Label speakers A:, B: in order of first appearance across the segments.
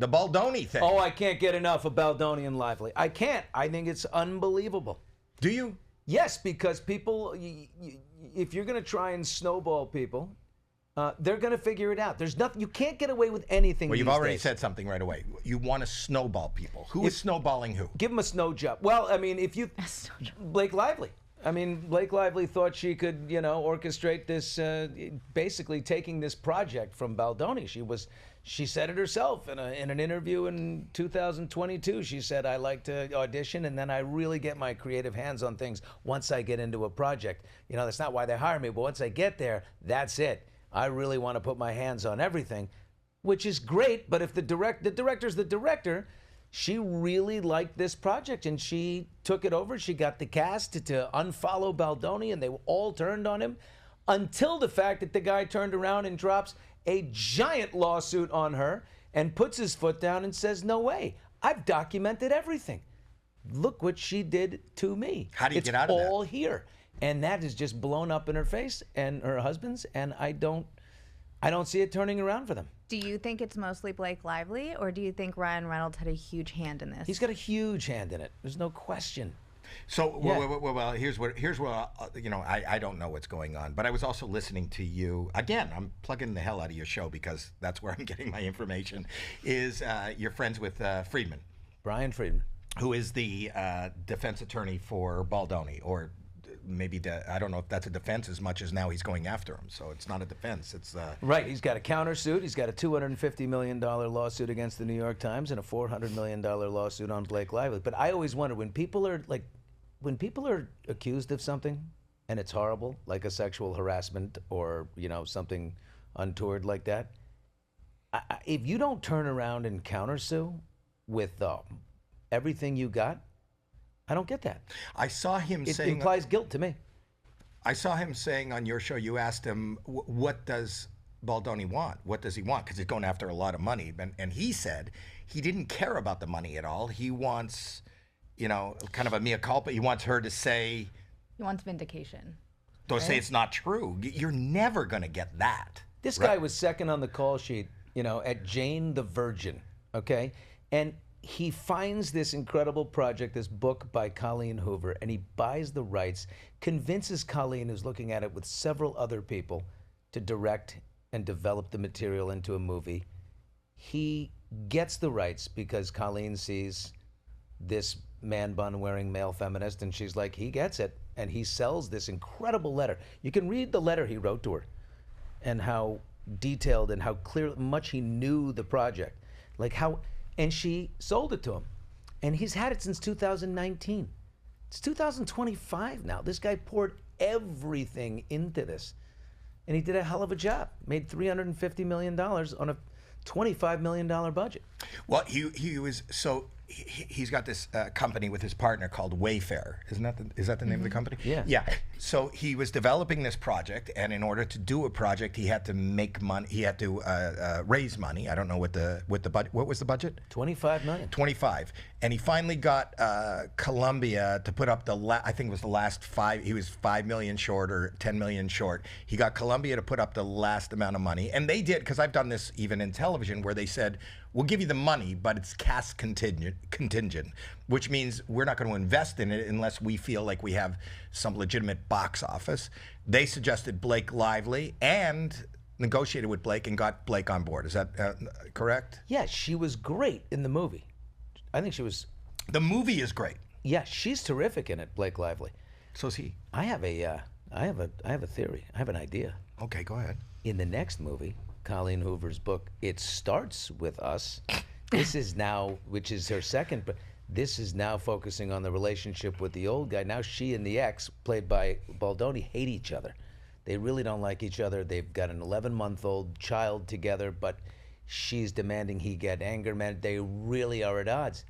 A: The Baldoni thing.
B: Oh, I can't get enough of Baldoni and Lively. I can't. I think it's unbelievable.
A: Do you?
B: Yes, because people, if you're going to try and snowball people, they're going to figure it out. There's nothing. You can't get away with anything.
A: Well, you've
B: these
A: already
B: days.
A: said something right away. You want to snowball people. Who is snowballing who?
B: Give them a snow job. Well, I mean, if you Blake Lively. I mean, Blake Lively thought she could, orchestrate this, basically taking this project from Baldoni. She said it herself in an interview in 2022. She said, I like to audition, and then I really get my creative hands on things once I get into a project. That's not why they hire me, but once I get there, that's it. I really want to put my hands on everything, which is great. But if the director's the director, she really liked this project, and she took it over. She got the cast to unfollow Baldoni, and they all turned on him until the fact that the guy turned around and drops a giant lawsuit on her and puts his foot down and says, no way, I've documented everything. Look what she did to me.
A: How do you get out of that?
B: It's all here. And that is just blown up in her face and her husband's, and I don't see it turning around for them.
C: Do you think it's mostly Blake Lively, or do you think Ryan Reynolds had a huge hand in this?
B: He's got a huge hand in it. There's no question.
A: So, well, here's what I don't know what's going on, but I was also listening to you. Again, I'm plugging the hell out of your show because that's where I'm getting my information, is you're friends with Freedman.
B: Bryan Freedman.
A: Who is the defense attorney for Baldoni, or maybe I don't know if that's a defense as much as now he's going after him. So it's not a defense. It's
B: right. He's got a countersuit. He's got a $250 million lawsuit against the New York Times and a $400 million lawsuit on Blake Lively. But I always wonder when people are accused of something and it's horrible, like a sexual harassment or something untoward like that. If you don't turn around and countersue with everything you got, I don't get that.
A: I saw him saying...
B: It implies guilt to me.
A: I saw him saying on your show, you asked him, what does Baldoni want? What does he want? Because he's going after a lot of money. And he said he didn't care about the money at all. He wants, kind of a mea culpa. He wants her to say...
C: He wants vindication.
A: Don't say it's not true. You're never going to get that.
B: This guy was second on the call sheet, at Jane the Virgin, okay? And he finds this incredible project, this book by Colleen Hoover, and he buys the rights, convinces Colleen, who's looking at it with several other people, to direct and develop the material into a movie. He gets the rights because Colleen sees this man bun wearing male feminist, and she's like, he gets it. And he sells this incredible letter. You can read the letter he wrote to her and how detailed and how much he knew the project. And she sold it to him. And he's had it since 2019. It's 2025 now. This guy poured everything into this. And he did a hell of a job. Made $350 million on a $25 million budget.
A: Well, he's got this company with his partner called Wayfair. Is that the name of the company?
B: Yeah.
A: Yeah. So he was developing this project, and in order to do a project, he had to make money. He had to raise money. I don't know what the budget. What was the budget?
B: $25 million.
A: 25. And he finally got Columbia to put up I think it was the last 5. He was 5 million short or 10 million short. He got Columbia to put up the last amount of money, and they did, because I've done this even in television, where they said, we'll give you the money, but it's cast contingent, which means we're not going to invest in it unless we feel like we have some legitimate box office. They suggested Blake Lively and negotiated with Blake and got Blake on board. Is that correct?
B: Yeah, she was great in the movie. I think she was.
A: The movie is great.
B: Yeah, she's terrific in it, Blake Lively.
A: So is he.
B: I have a theory. I have an idea.
A: Okay, go ahead.
B: In the next movie, Colleen Hoover's book, It Starts With Us. This is now, which is her second, but this is now focusing on the relationship with the old guy. Now she and the ex, played by Baldoni, hate each other. They really don't like each other. They've got an 11-month-old child together, but she's demanding he get anger management. They really are at odds.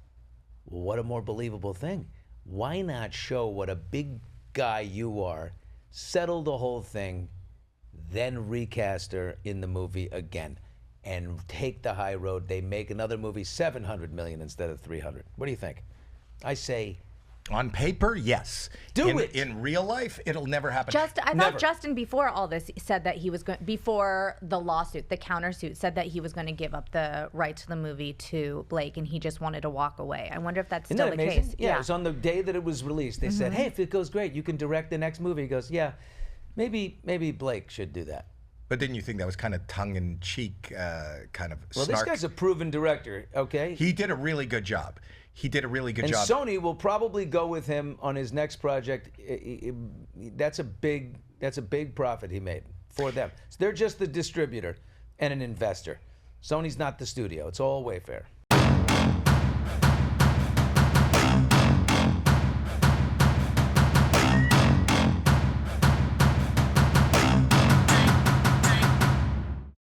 B: What a more believable thing. Why not show what a big guy you are, settle the whole thing, then recast her in the movie again and take the high road. They make another movie, $700 million instead of $300. What do you think? I say
A: On paper, yes.
B: Do it.
A: In real life, it'll never happen.
C: I
B: Never.
C: thought Justin, before all this, said that he was going, before the lawsuit, the countersuit, said that he was going to give up the right to the movie to Blake, and he just wanted to walk away. I wonder if that's
B: Isn't
C: still
B: that
C: the
B: amazing?
C: case.
B: Yeah, it was on the day that it was released. They said, hey, if it goes great, you can direct the next movie. He goes, yeah, maybe Blake should do that.
A: But didn't you think that was kind of tongue-in-cheek, kind of
B: Well,
A: snark?
B: this guy's a proven director, okay?
A: He did a really good job. He did a really good
B: And
A: job.
B: Sony will probably go with him on his next project. That's a big profit he made for them. So they're just the distributor and an investor. Sony's not the studio. It's all Wayfair.